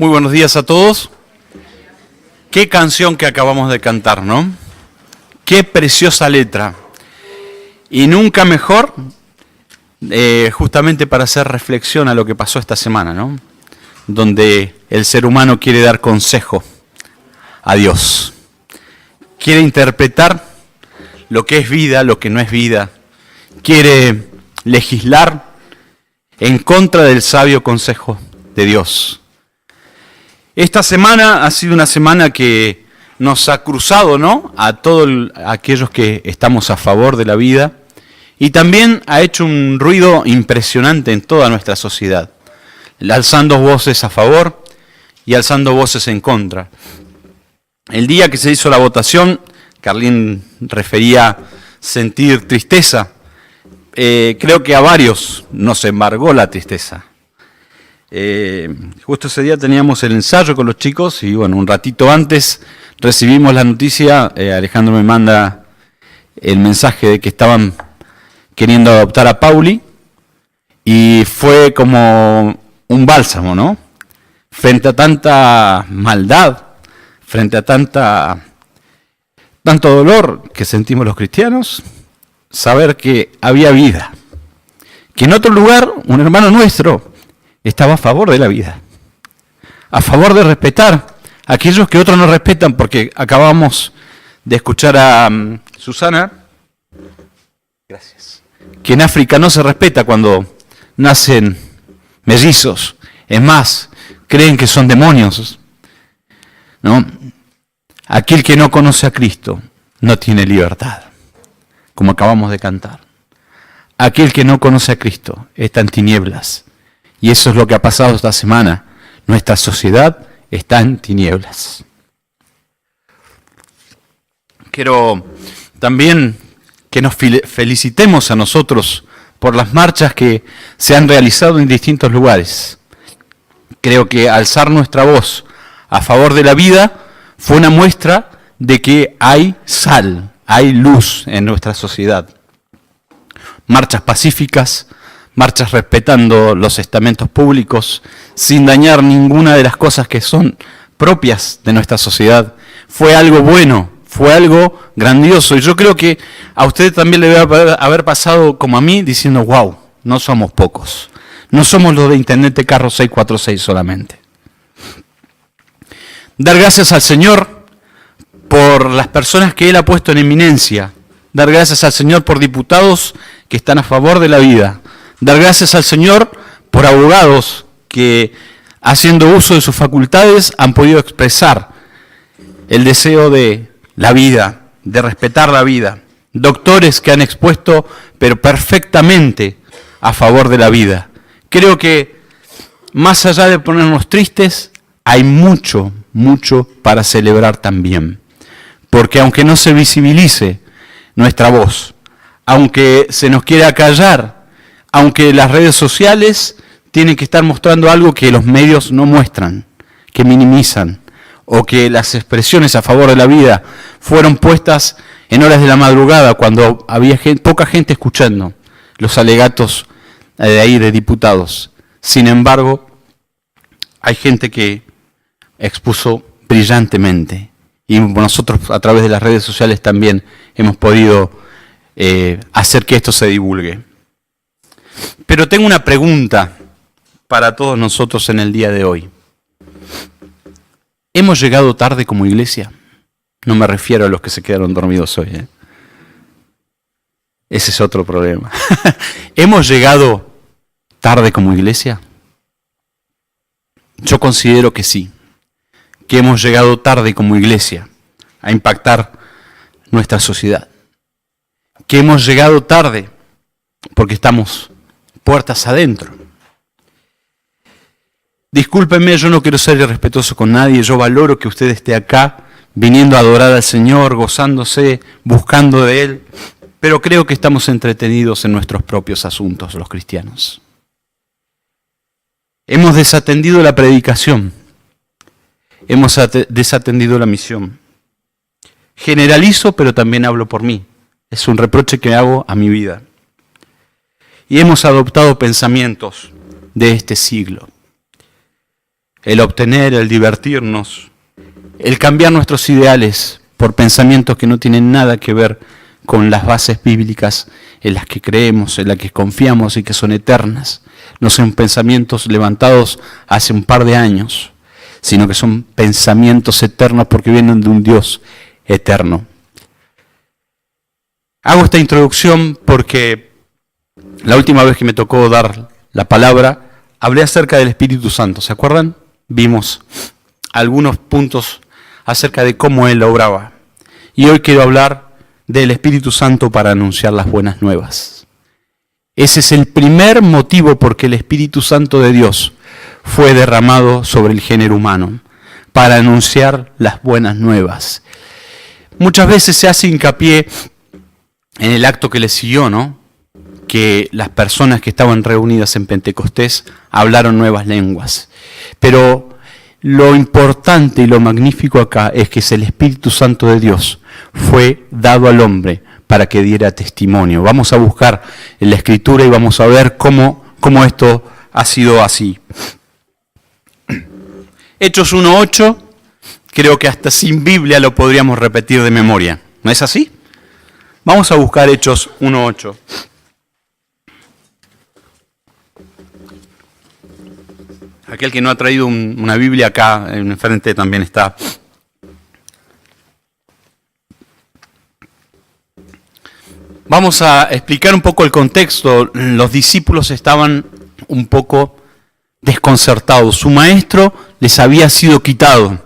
Muy buenos días a todos. Qué canción que acabamos de cantar, ¿no? Qué preciosa letra. Y nunca mejor, justamente para hacer reflexión a lo que pasó esta semana, ¿no? Donde el ser humano quiere dar consejo a Dios. Quiere interpretar lo que es vida, lo que no es vida. Quiere legislar en contra del sabio consejo de Dios. Esta semana ha sido una semana que nos ha cruzado, ¿no?, a todos aquellos que estamos a favor de la vida, y también ha hecho un ruido impresionante en toda nuestra sociedad, alzando voces a favor y alzando voces en contra. El día que se hizo la votación, Carlín refería sentir tristeza. Creo que a varios nos embargó la tristeza. Justo ese día teníamos el ensayo con los chicos y bueno, un ratito antes recibimos la noticia, Alejandro me manda el mensaje de que estaban queriendo adoptar a Pauli y fue como un bálsamo, ¿no? Frente a tanta maldad, frente a tanto dolor que sentimos los cristianos, saber que había vida, que en otro lugar un hermano nuestro estaba a favor de la vida, a favor de respetar a aquellos que otros no respetan, porque acabamos de escuchar a Susana, gracias, que en África no se respeta cuando nacen mellizos, es más, creen que son demonios, ¿no? Aquel que no conoce a Cristo no tiene libertad, como acabamos de cantar. Aquel que no conoce a Cristo está en tinieblas. Y eso es lo que ha pasado esta semana. Nuestra sociedad está en tinieblas. Quiero también que nos felicitemos a nosotros por las marchas que se han realizado en distintos lugares. Creo que alzar nuestra voz a favor de la vida fue una muestra de que hay sal, hay luz en nuestra sociedad. Marchas pacíficas, marchas respetando los estamentos públicos, sin dañar ninguna de las cosas que son propias de nuestra sociedad. Fue algo bueno, fue algo grandioso. Y yo creo que a usted también le debe haber pasado como a mí, diciendo, wow, no somos pocos. No somos los de Intendente Carro 646 solamente. Dar gracias al Señor por las personas que Él ha puesto en eminencia. Dar gracias al Señor por diputados que están a favor de la vida. Dar gracias al Señor por abogados que, haciendo uso de sus facultades, han podido expresar el deseo de la vida, de respetar la vida. Doctores que han expuesto, pero perfectamente, a favor de la vida. Creo que, más allá de ponernos tristes, hay mucho, mucho para celebrar también. Porque aunque no se visibilice nuestra voz, aunque se nos quiera callar, aunque las redes sociales tienen que estar mostrando algo que los medios no muestran, que minimizan, o que las expresiones a favor de la vida fueron puestas en horas de la madrugada cuando había poca gente escuchando los alegatos de ahí de diputados. Sin embargo, hay gente que expuso brillantemente y nosotros a través de las redes sociales también hemos podido hacer que esto se divulgue. Pero tengo una pregunta para todos nosotros en el día de hoy. ¿Hemos llegado tarde como iglesia? No me refiero a los que se quedaron dormidos hoy, ¿eh? Ese es otro problema. ¿Hemos llegado tarde como iglesia? Yo considero que sí, que hemos llegado tarde como iglesia a impactar nuestra sociedad. Que hemos llegado tarde porque estamos puertas adentro. Discúlpenme, yo no quiero ser irrespetuoso con nadie, yo valoro que usted esté acá, viniendo a adorar al Señor, gozándose, buscando de Él, pero creo que estamos entretenidos en nuestros propios asuntos, los cristianos. Hemos desatendido la predicación, hemos desatendido la misión. Generalizo, pero también hablo por mí. Es un reproche que hago a mi vida. Y hemos adoptado pensamientos de este siglo. el obtener, el divertirnos, el cambiar nuestros ideales por pensamientos que no tienen nada que ver con las bases bíblicas en las que creemos, en las que confiamos y que son eternas. No son pensamientos levantados hace un par de años, sino que son pensamientos eternos porque vienen de un Dios eterno. Hago esta introducción porque la última vez que me tocó dar la palabra, hablé acerca del Espíritu Santo. ¿Se acuerdan? Vimos algunos puntos acerca de cómo Él obraba. Y hoy quiero hablar del Espíritu Santo para anunciar las buenas nuevas. Ese es el primer motivo por que el Espíritu Santo de Dios fue derramado sobre el género humano, para anunciar las buenas nuevas. Muchas veces se hace hincapié en el acto que le siguió, ¿no? Que las personas que estaban reunidas en Pentecostés hablaron nuevas lenguas. Pero lo importante y lo magnífico acá es que el Espíritu Santo de Dios fue dado al hombre para que diera testimonio. Vamos a buscar en la Escritura y vamos a ver cómo esto ha sido así. Hechos 1:8, creo que hasta sin Biblia lo podríamos repetir de memoria. ¿No es así? Vamos a buscar Hechos 1:8. Aquel que no ha traído una Biblia acá, enfrente también está. Vamos a explicar un poco el contexto. Los discípulos estaban un poco desconcertados. Su maestro les había sido quitado.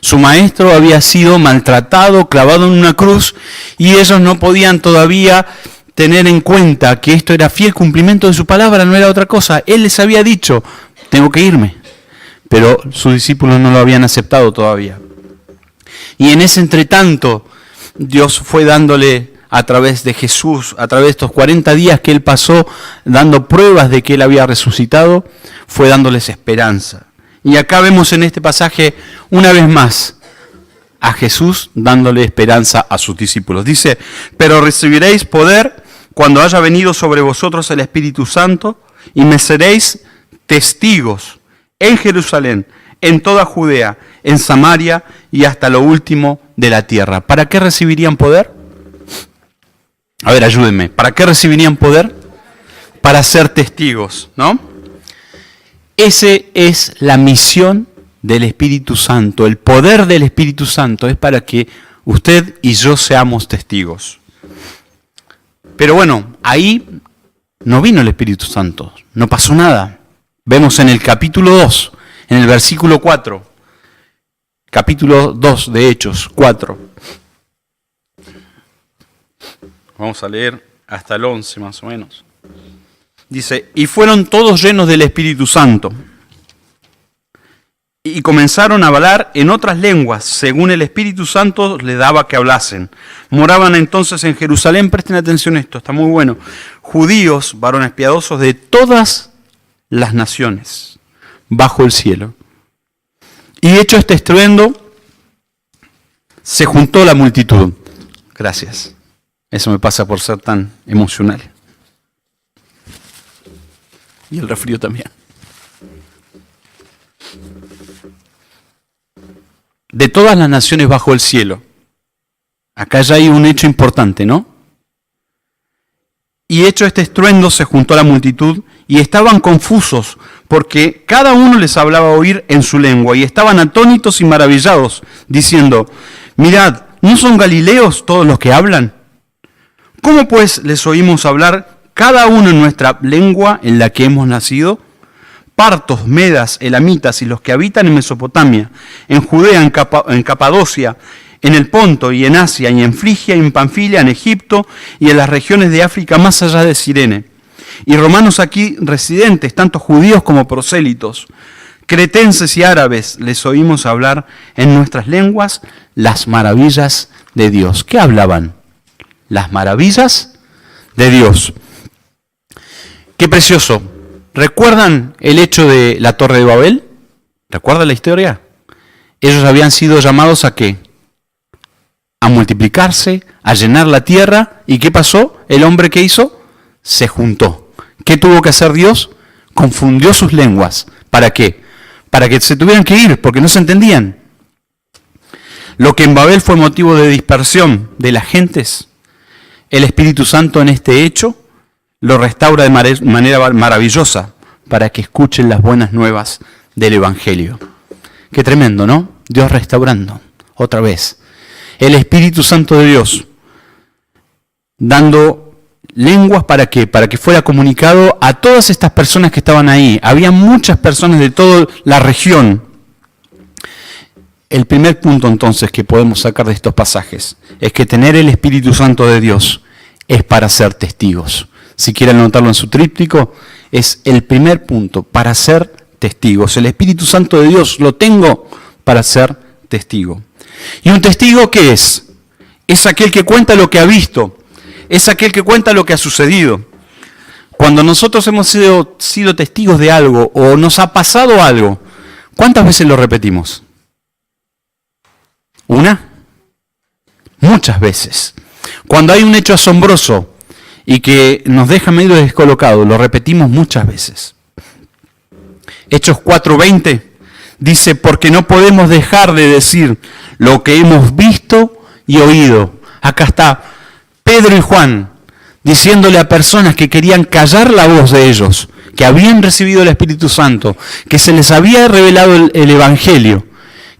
Su maestro había sido maltratado, clavado en una cruz, y ellos no podían todavía tener en cuenta que esto era fiel cumplimiento de su palabra, no era otra cosa. Él les había dicho, tengo que irme, pero sus discípulos no lo habían aceptado todavía. Y en ese entretanto, Dios fue dándole a través de Jesús, a través de estos 40 días que Él pasó dando pruebas de que Él había resucitado, fue dándoles esperanza. Y acá vemos en este pasaje una vez más a Jesús dándole esperanza a sus discípulos. Dice, pero recibiréis poder cuando haya venido sobre vosotros el Espíritu Santo y me seréis testigos en Jerusalén, en toda Judea, en Samaria y hasta lo último de la tierra. ¿Para qué recibirían poder? A ver, ayúdenme. ¿Para qué recibirían poder? Para ser testigos, ¿no? Esa es la misión del Espíritu Santo. El poder del Espíritu Santo es para que usted y yo seamos testigos. Pero bueno, ahí no vino el Espíritu Santo, no pasó nada. Vemos en el capítulo 2, en el versículo 4, capítulo 2 de Hechos 4. Vamos a leer hasta el 11 más o menos. Dice, y fueron todos llenos del Espíritu Santo y comenzaron a hablar en otras lenguas, según el Espíritu Santo les daba que hablasen. Moraban entonces en Jerusalén, presten atención a esto, está muy bueno, judíos, varones piadosos de todas las naciones, bajo el cielo. Y hecho este estruendo, se juntó la multitud. Gracias. Eso me pasa por ser tan emocional. Y el resfrío también. De todas las naciones bajo el cielo. Acá ya hay un hecho importante, ¿no? Y hecho este estruendo se juntó a la multitud y estaban confusos porque cada uno les hablaba oír en su lengua y estaban atónitos y maravillados, diciendo, mirad, ¿no son galileos todos los que hablan? ¿Cómo pues les oímos hablar cada uno en nuestra lengua en la que hemos nacido? Partos, medas, elamitas y los que habitan en Mesopotamia, en Judea, en Capadocia, en el Ponto y en Asia, y en Frigia y en Panfilia, en Egipto y en las regiones de África más allá de Cirene. Y romanos aquí residentes, tanto judíos como prosélitos, cretenses y árabes, les oímos hablar en nuestras lenguas las maravillas de Dios. ¿Qué hablaban? Las maravillas de Dios. Qué precioso. ¿Recuerdan el hecho de la Torre de Babel? ¿Recuerdan la historia? Ellos habían sido llamados ¿a qué? A multiplicarse, a llenar la tierra. ¿Y qué pasó? El hombre que hizo se juntó. ¿Qué tuvo que hacer Dios? Confundió sus lenguas. ¿Para qué? para que se tuvieran que ir, porque no se entendían. Lo que en Babel fue motivo de dispersión de las gentes, el Espíritu Santo en este hecho lo restaura de manera maravillosa para que escuchen las buenas nuevas del Evangelio. Qué tremendo, ¿no? Dios restaurando, otra vez. El Espíritu Santo de Dios, dando lenguas ¿para qué? Para que fuera comunicado a todas estas personas que estaban ahí. Había muchas personas de toda la región. El primer punto entonces que podemos sacar de estos pasajes es que tener el Espíritu Santo de Dios es para ser testigos. Si quieren anotarlo en su tríptico, es el primer punto, para ser testigos. El Espíritu Santo de Dios lo tengo para ser testigo. ¿Y un testigo qué es? Es aquel que cuenta lo que ha visto, es aquel que cuenta lo que ha sucedido. Cuando nosotros hemos sido testigos de algo o nos ha pasado algo, ¿cuántas veces lo repetimos? ¿Una? Muchas veces. Cuando hay un hecho asombroso y que nos deja medio descolocado, lo repetimos muchas veces. Hechos 4:20 dice, porque no podemos dejar de decir lo que hemos visto y oído. Acá está Pedro y Juan diciéndole a personas que querían callar la voz de ellos, que habían recibido el Espíritu Santo, que se les había revelado el Evangelio.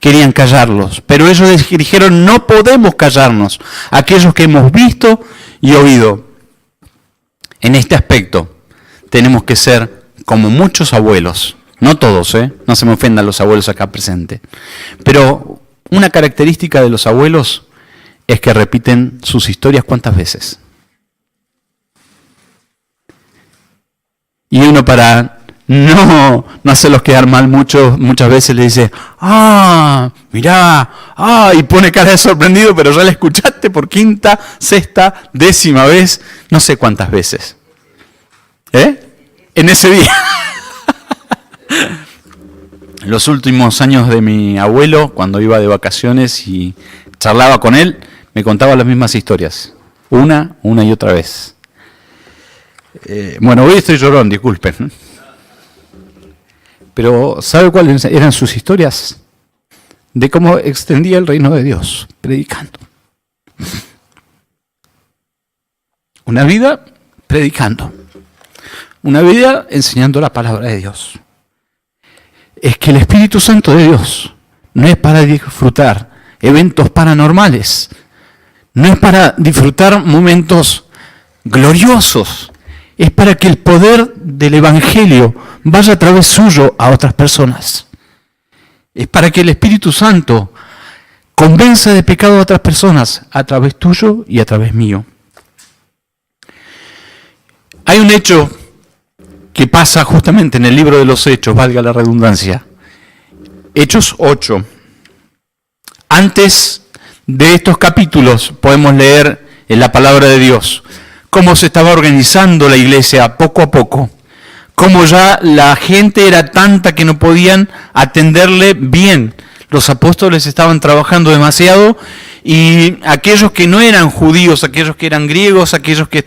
Querían callarlos, pero ellos dijeron, no podemos callarnos, aquellos que hemos visto y oído. En este aspecto tenemos que ser como muchos abuelos, no todos, no se me ofendan los abuelos acá presentes, pero una característica de los abuelos es que repiten sus historias ¿cuántas veces? Y uno para no hacerlos quedar mal muchas veces le dice, mirá, y pone cara de sorprendido, pero ya la escuchaste por quinta, sexta, décima vez, no sé cuántas veces. En ese día. Los últimos años de mi abuelo, cuando iba de vacaciones y charlaba con él, me contaba las mismas historias, una y otra vez. Bueno, hoy estoy llorón, disculpen. Pero ¿sabe cuáles eran sus historias? De cómo extendía el reino de Dios, predicando. Una vida predicando. Una vida enseñando la palabra de Dios. Es que el Espíritu Santo de Dios no es para disfrutar eventos paranormales. No es para disfrutar momentos gloriosos. Es para que el poder del Evangelio vaya a través suyo a otras personas. Es para que el Espíritu Santo convenza de pecado a otras personas a través tuyo y a través mío. Hay un hecho que pasa justamente en el libro de los Hechos, valga la redundancia. Hechos 8. Antes de estos capítulos podemos leer en la palabra de Dios cómo se estaba organizando la iglesia poco a poco, cómo ya la gente era tanta que no podían atenderle bien. Los apóstoles estaban trabajando demasiado y aquellos que no eran judíos, aquellos que eran griegos, aquellos que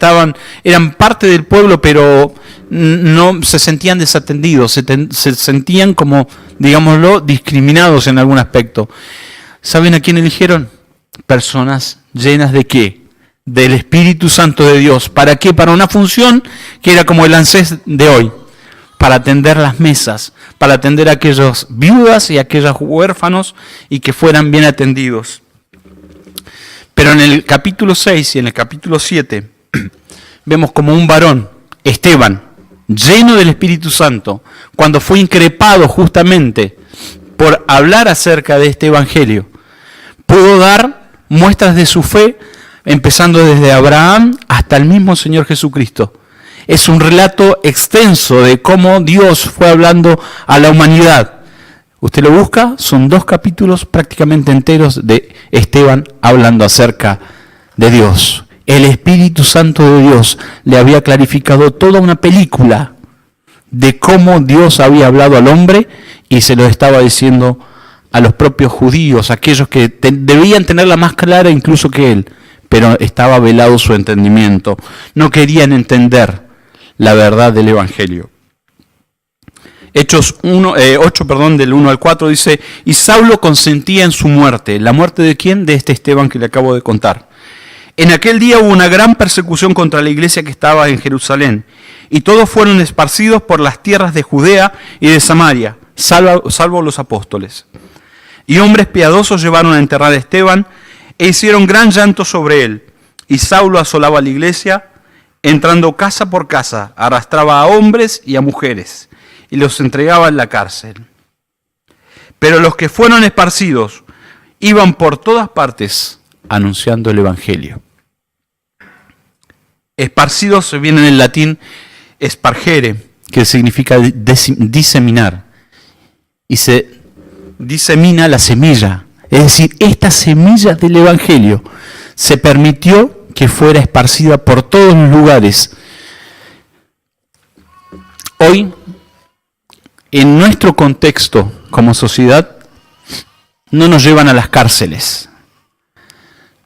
eran parte del pueblo, pero no se sentían desatendidos, se sentían como, digámoslo, discriminados en algún aspecto. ¿Saben a quién eligieron? Personas llenas de ¿qué? Del Espíritu Santo de Dios. ¿Para qué? Para una función que era como el ANSES de hoy, para atender las mesas, para atender a aquellas viudas y a aquellos huérfanos y que fueran bien atendidos. Pero en el capítulo 6 y en el capítulo 7 vemos como un varón, Esteban, lleno del Espíritu Santo, cuando fue increpado justamente por hablar acerca de este evangelio, pudo dar muestras de su fe, empezando desde Abraham hasta el mismo Señor Jesucristo. Es un relato extenso de cómo Dios fue hablando a la humanidad. Usted lo busca, son 2 capítulos prácticamente enteros de Esteban hablando acerca de Dios. El Espíritu Santo de Dios le había clarificado toda una película de cómo Dios había hablado al hombre y se lo estaba diciendo a los propios judíos, aquellos que debían tenerla más clara incluso que él, pero estaba velado su entendimiento. No querían entender la verdad del Evangelio. Hechos 8, del 1 al 4, dice, y Saulo consentía en su muerte. ¿La muerte de quién? De este Esteban que le acabo de contar. En aquel día hubo una gran persecución contra la iglesia que estaba en Jerusalén, y todos fueron esparcidos por las tierras de Judea y de Samaria, salvo los apóstoles. Y hombres piadosos llevaron a enterrar a Esteban, e hicieron gran llanto sobre él. Y Saulo asolaba la iglesia, entrando casa por casa, arrastraba a hombres y a mujeres, y los entregaba en la cárcel. Pero los que fueron esparcidos iban por todas partes anunciando el Evangelio. Esparcidos viene en latín espargere, que significa diseminar. Y se disemina la semilla. Es decir, esta semilla del Evangelio se permitió que fuera esparcida por todos los lugares. Hoy, en nuestro contexto como sociedad, no nos llevan a las cárceles.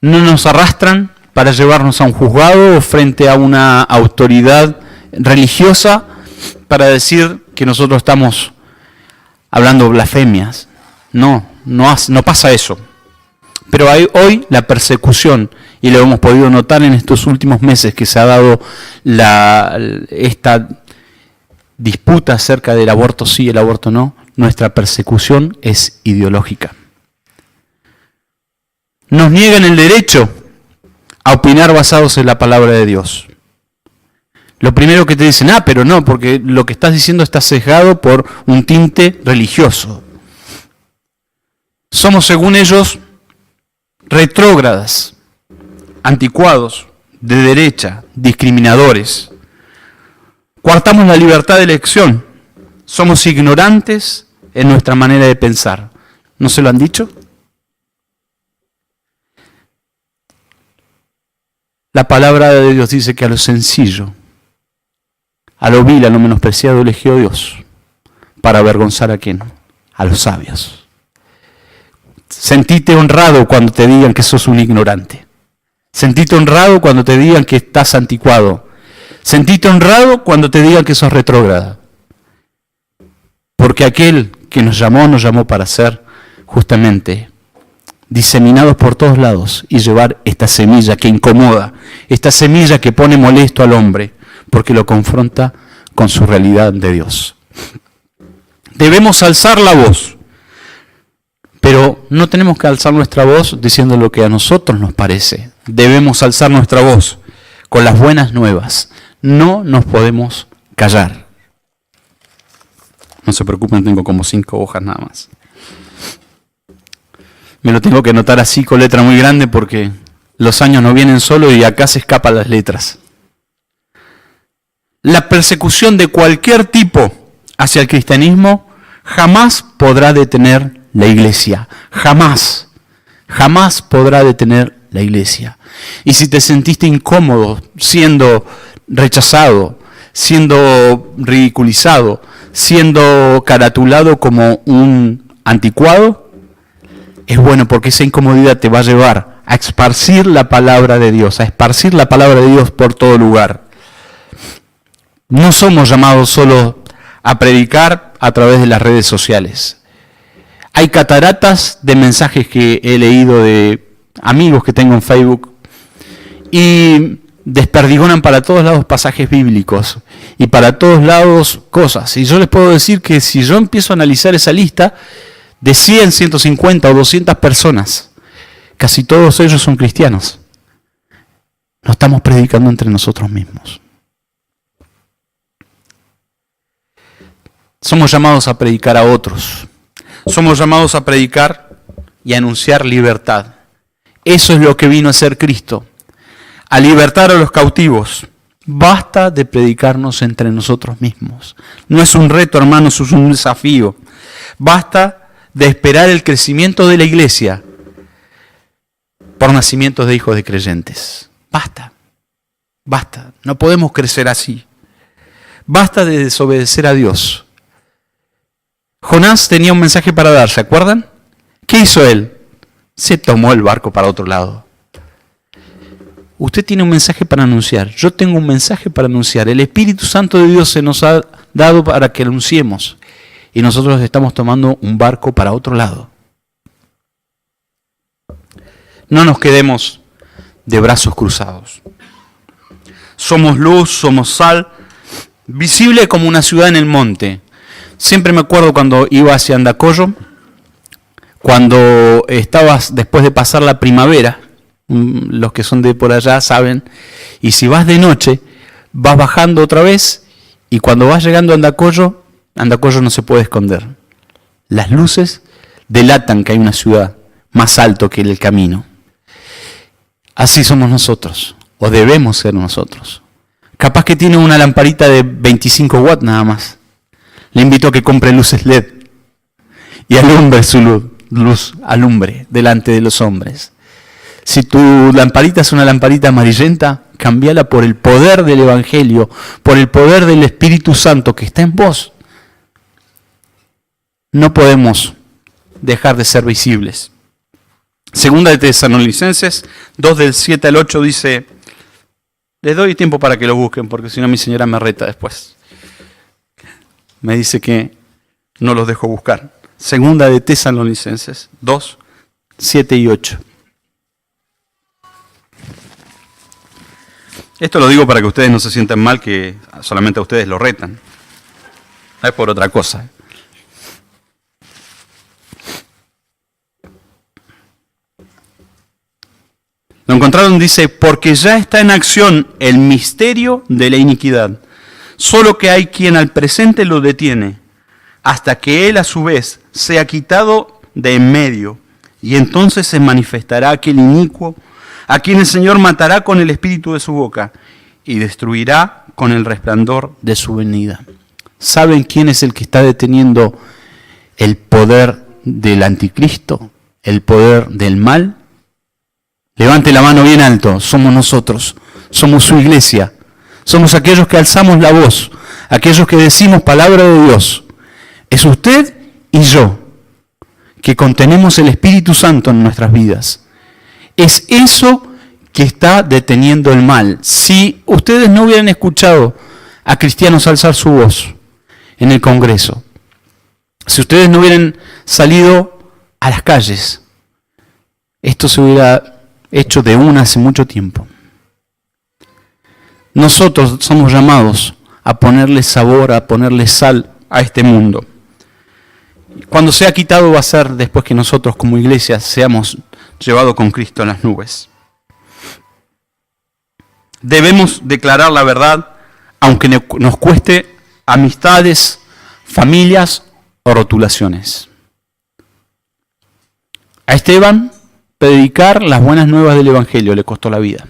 No nos arrastran para llevarnos a un juzgado o frente a una autoridad religiosa para decir que nosotros estamos hablando blasfemias. No pasa eso. Pero hay hoy la persecución, y lo hemos podido notar en estos últimos meses que se ha dado esta disputa acerca del aborto sí, el aborto no. Nuestra persecución es ideológica. Nos niegan el derecho a opinar basados en la palabra de Dios. Lo primero que te dicen, pero no, porque lo que estás diciendo está sesgado por un tinte religioso. Somos, según ellos, retrógradas, anticuados, de derecha, discriminadores. Coartamos la libertad de elección. Somos ignorantes en nuestra manera de pensar. ¿No se lo han dicho? La palabra de Dios dice que a lo sencillo, a lo vil, a lo menospreciado eligió Dios para avergonzar a quién, a los sabios. Sentite honrado cuando te digan que sos un ignorante. Sentite honrado cuando te digan que estás anticuado. Sentite honrado cuando te digan que sos retrógrada. Porque aquel que nos llamó para ser justamente diseminados por todos lados y llevar esta semilla que incomoda, esta semilla que pone molesto al hombre, porque lo confronta con su realidad de Dios. Debemos alzar la voz, pero no tenemos que alzar nuestra voz diciendo lo que a nosotros nos parece. Debemos alzar nuestra voz con las buenas nuevas. No nos podemos callar. No se preocupen, tengo como 5 hojas nada más. Me lo tengo que anotar así con letra muy grande porque los años no vienen solo y acá se escapan las letras. La persecución de cualquier tipo hacia el cristianismo jamás podrá detener la iglesia. Jamás. Jamás podrá detener la iglesia. Y si te sentiste incómodo siendo rechazado, siendo ridiculizado, siendo caratulado como un anticuado, es bueno porque esa incomodidad te va a llevar a esparcir la palabra de Dios, a esparcir la palabra de Dios por todo lugar. No somos llamados solo a predicar a través de las redes sociales. Hay cataratas de mensajes que he leído de amigos que tengo en Facebook y desperdigonan para todos lados pasajes bíblicos y para todos lados cosas. Y yo les puedo decir que si yo empiezo a analizar esa lista de 100, 150 o 200 personas, casi todos ellos son cristianos. No estamos predicando entre nosotros mismos. Somos llamados a predicar a otros. Somos llamados a predicar y a anunciar libertad. Eso es lo que vino a hacer Cristo, a libertar a los cautivos. Basta de predicarnos entre nosotros mismos. No es un reto, hermanos, es un desafío. Basta de esperar el crecimiento de la iglesia por nacimientos de hijos de creyentes. Basta, basta. No podemos crecer así. Basta de desobedecer a Dios. Jonás tenía un mensaje para dar, ¿se acuerdan? ¿Qué hizo él? Se tomó el barco para otro lado. Usted tiene un mensaje para anunciar. Yo tengo un mensaje para anunciar. El Espíritu Santo de Dios se nos ha dado para que anunciemos. y nosotros estamos tomando un barco para otro lado. No nos quedemos de brazos cruzados. Somos luz, somos sal, visible como una ciudad en el monte. Siempre me acuerdo cuando iba hacia Andacollo, cuando estabas después de pasar la primavera, los que son de por allá saben, y si vas de noche, vas bajando otra vez, y cuando vas llegando a Andacollo no se puede esconder. Las luces delatan que hay una ciudad más alto que el camino. Así somos nosotros, o debemos ser nosotros. Capaz que tiene una lamparita de 25 watts nada más. Le invito a que compre luces LED y alumbre su luz, alumbre delante de los hombres. Si tu lamparita es una lamparita amarillenta, cambiala por el poder del Evangelio, por el poder del Espíritu Santo que está en vos. No podemos dejar de ser visibles. Segunda de Tesalonicenses 2 del 7 al 8 dice, les doy tiempo para que lo busquen, porque si no mi señora me reta después. Me dice que no los dejo buscar. Segunda de Tesalonicenses 2, 7 y 8. Esto lo digo para que ustedes no se sientan mal, que solamente a ustedes lo retan. No es por otra cosa. Lo encontraron, dice, porque ya está en acción el misterio de la iniquidad. Solo que hay quien al presente lo detiene, hasta que él a su vez sea quitado de en medio. Y entonces se manifestará aquel inicuo, a quien el Señor matará con el espíritu de su boca, y destruirá con el resplandor de su venida. ¿Saben quién es el que está deteniendo el poder del anticristo? ¿El poder del mal? Levante la mano bien alto, somos nosotros, somos su iglesia, somos aquellos que alzamos la voz, aquellos que decimos palabra de Dios. Es usted y yo, que contenemos el Espíritu Santo en nuestras vidas. Es eso que está deteniendo el mal. Si ustedes no hubieran escuchado a cristianos alzar su voz en el Congreso, si ustedes no hubieran salido a las calles, esto se hubiera hecho de una hace mucho tiempo. Nosotros somos llamados a ponerle sabor, a ponerle sal a este mundo. Cuando sea quitado va a ser después que nosotros como iglesia seamos llevados con Cristo en las nubes. Debemos declarar la verdad, aunque nos cueste amistades, familias o rotulaciones. A Esteban, predicar las buenas nuevas del Evangelio le costó la vida.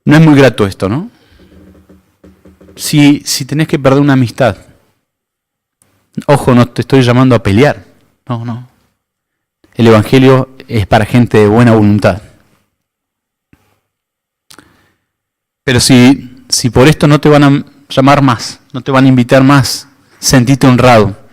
No es muy grato esto, ¿no? Si tenés que perder una amistad, ojo, no te estoy llamando a pelear, no. El Evangelio es para gente de buena voluntad. Pero si por esto no te van a llamar más, no te van a invitar más, sentite honrado.